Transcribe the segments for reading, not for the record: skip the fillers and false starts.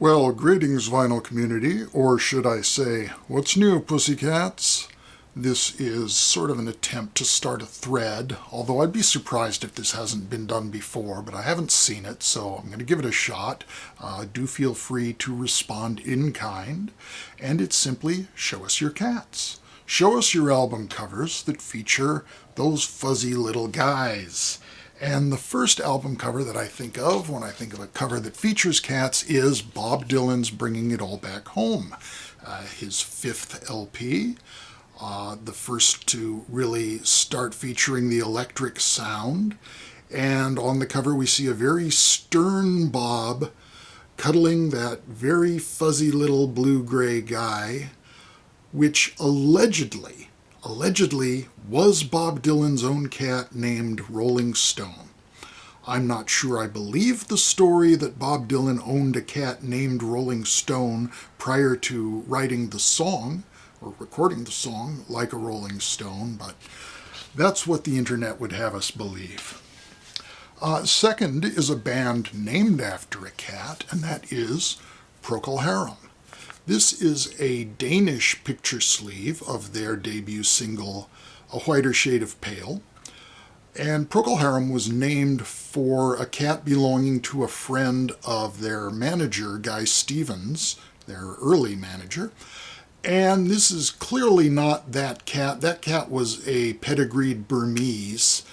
Well, greetings, vinyl community, or should I say, what's new, pussycats? This is sort of an attempt to start a thread, although I'd be surprised if this hasn't been done before, but I haven't seen it, so I'm going to give it a shot. Do feel free to respond in kind, and it's simply show us your cats. Show us your album covers that feature those fuzzy little guys. And the first album cover that I think of when I think of a cover that features cats is Bob Dylan's Bringing It All Back Home, his fifth LP, the first to really start featuring the electric sound. And on the cover we see a very stern Bob cuddling that very fuzzy little blue-gray guy, which allegedly was Bob Dylan's own cat named Rolling Stone. I'm not sure I believe the story that Bob Dylan owned a cat named Rolling Stone prior to writing the song, or recording the song, Like a Rolling Stone, but that's what the internet would have us believe. Second is a band named after a cat, and that is Prokal Harem. This is a Danish picture sleeve of their debut single, A Whiter Shade of Pale. And Prokal Harem was named for a cat belonging to a friend of their manager, Guy Stevens, their early manager. And this is clearly not that cat. That cat was a pedigreed Burmese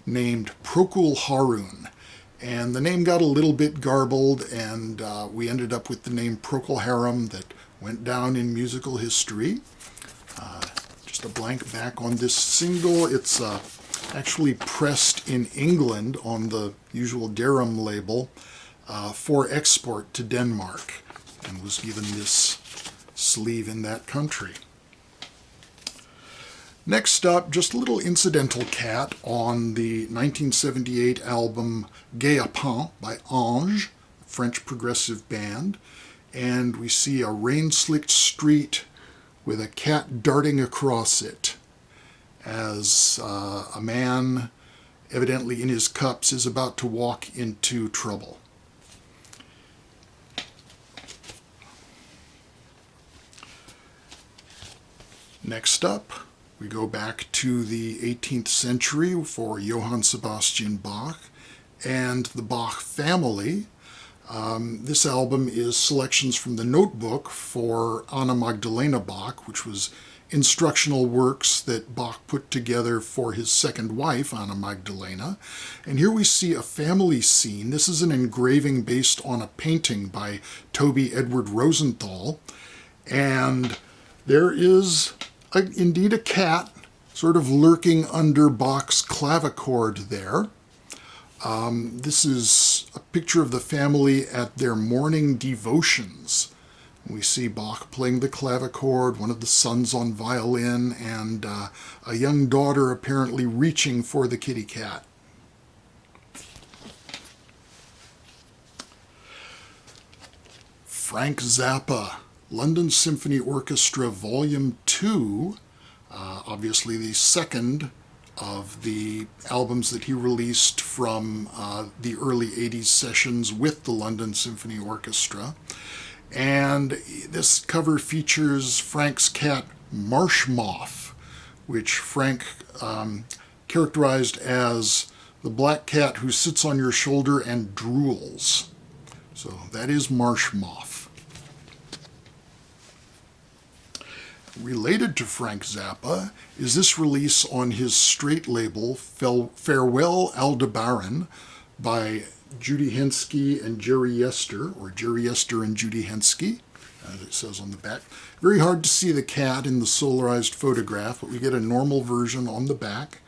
named Prokal Harem. And the name got a little bit garbled, and we ended up with the name Prokal Harem that went down in musical history. Just a blank back on this single. It's actually pressed in England on the usual Durham label for export to Denmark, and was given this sleeve in that country. Next up, just a little incidental cat on the 1978 album Guet-Apens by Ange, a French progressive band. And we see a rain-slicked street with a cat darting across it as a man, evidently in his cups, is about to walk into trouble. Next up, we go back to the 18th century for Johann Sebastian Bach and the Bach family. This album is selections from the notebook for Anna Magdalena Bach, which was instructional works that Bach put together for his second wife, Anna Magdalena. And here we see a family scene. This is an engraving based on a painting by Toby Edward Rosenthal. And there is indeed a cat sort of lurking under Bach's clavichord there. This is a picture of the family at their morning devotions. We see Bach playing the clavichord, one of the sons on violin, and a young daughter apparently reaching for the kitty cat. Frank Zappa, London Symphony Orchestra Volume 2, obviously the second of the albums that he released from the early 80s sessions with the London Symphony Orchestra. And this cover features Frank's cat Marsh Moth, which Frank characterized as the black cat who sits on your shoulder and drools. So that is Marsh Moth. Related to Frank Zappa is this release on his straight label, Farewell Aldebaran, by Judy Henske and Jerry Yester, or Jerry Yester and Judy Henske, as it says on the back. Very hard to see the cat in the solarized photograph, but we get a normal version on the back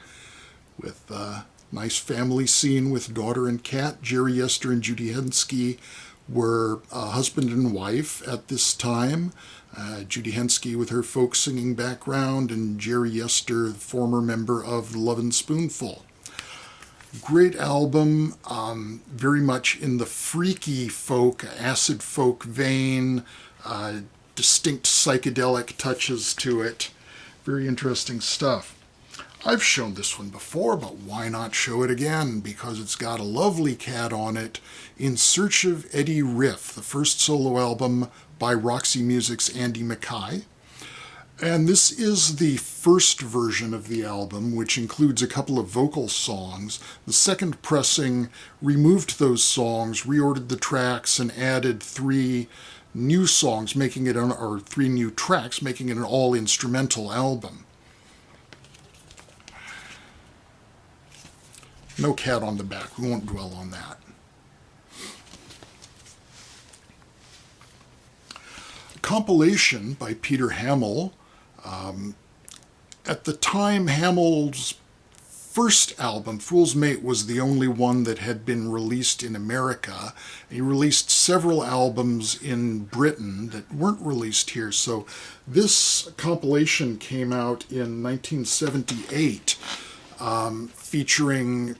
with a nice family scene with daughter and cat. Jerry Yester and Judy Henske were husband and wife at this time. Judy Henske with her folk singing background, and Jerry Yester, former member of the Lovin' Spoonful. Great album, very much in the freaky folk, acid folk vein, distinct psychedelic touches to it. Very interesting stuff. I've shown this one before, but why not show it again? Because it's got a lovely cat on it, In Search of Eddie Riff, the first solo album by Roxy Music's Andy Mackay. And this is the first version of the album, which includes a couple of vocal songs. The second pressing removed those songs, reordered the tracks, and added 3 new songs, making it or 3 new tracks, making it an all-instrumental album. No cat on the back. We won't dwell on that. A compilation by Peter Hamill. At the time, Hamill's first album, Fool's Mate, was the only one that had been released in America. He released several albums in Britain that weren't released here. So this compilation came out in 1978, featuring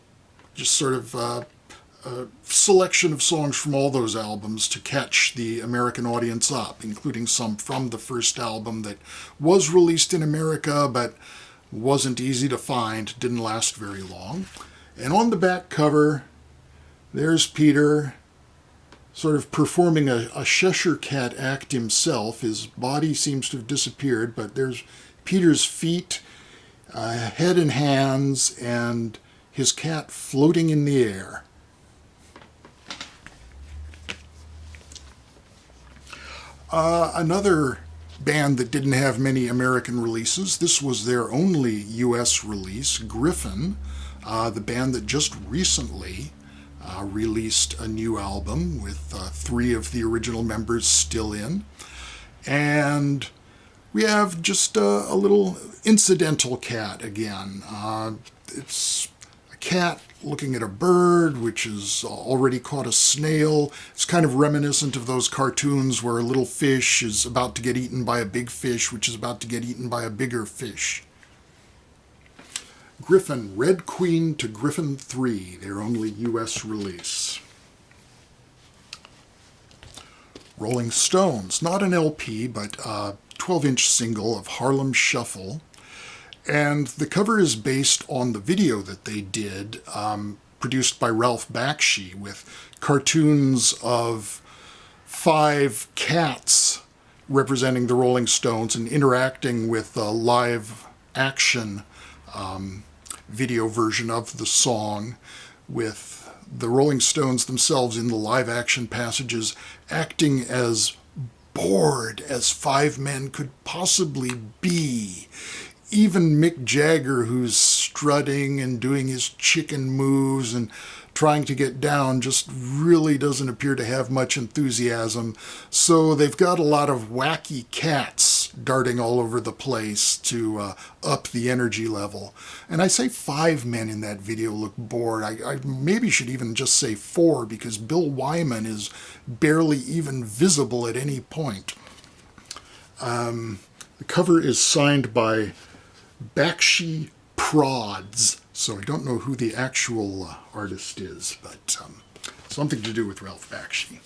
just sort of a selection of songs from all those albums to catch the American audience up, including some from the first album that was released in America but wasn't easy to find, didn't last very long. And on the back cover, there's Peter sort of performing a Cheshire Cat act himself. His body seems to have disappeared, but there's Peter's feet, head and hands, and his cat floating in the air. Another band that didn't have many American releases, this was their only U.S. release, Griffin, the band that just recently released a new album with 3 of the original members still in. And we have just a little incidental cat again. It's a cat looking at a bird, which has already caught a snail. It's kind of reminiscent of those cartoons where a little fish is about to get eaten by a big fish, which is about to get eaten by a bigger fish. Griffin, Red Queen to Griffin 3, their only U.S. release. Rolling Stones, not an LP, but a 12-inch single of Harlem Shuffle. And the cover is based on the video that they did, produced by Ralph Bakshi, with cartoons of 5 cats representing the Rolling Stones and interacting with a live action video version of the song, with the Rolling Stones themselves in the live action passages acting as bored as 5 men could possibly be. Even Mick Jagger, who's strutting and doing his chicken moves and trying to get down, just really doesn't appear to have much enthusiasm. So they've got a lot of wacky cats darting all over the place to up the energy level. And I say 5 men in that video look bored. I maybe should even just say 4, because Bill Wyman is barely even visible at any point. The cover is signed by Bakshi Prods, so I don't know who the actual artist is, but something to do with Ralph Bakshi.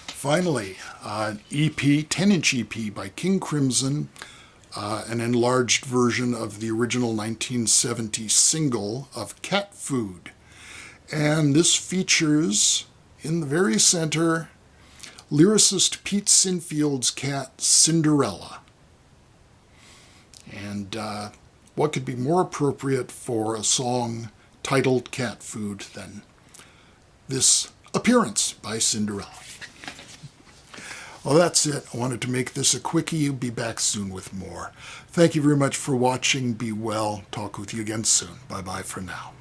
Finally, an EP, 10-inch EP by King Crimson, an enlarged version of the original 1970 single of Cat Food. And this features, in the very center, lyricist Pete Sinfield's cat, Cinderella. And what could be more appropriate for a song titled Cat Food than this appearance by Cinderella? Well, that's it. I wanted to make this a quickie. Be back soon with more. Thank you very much for watching. Be well. Talk with you again soon. Bye-bye for now.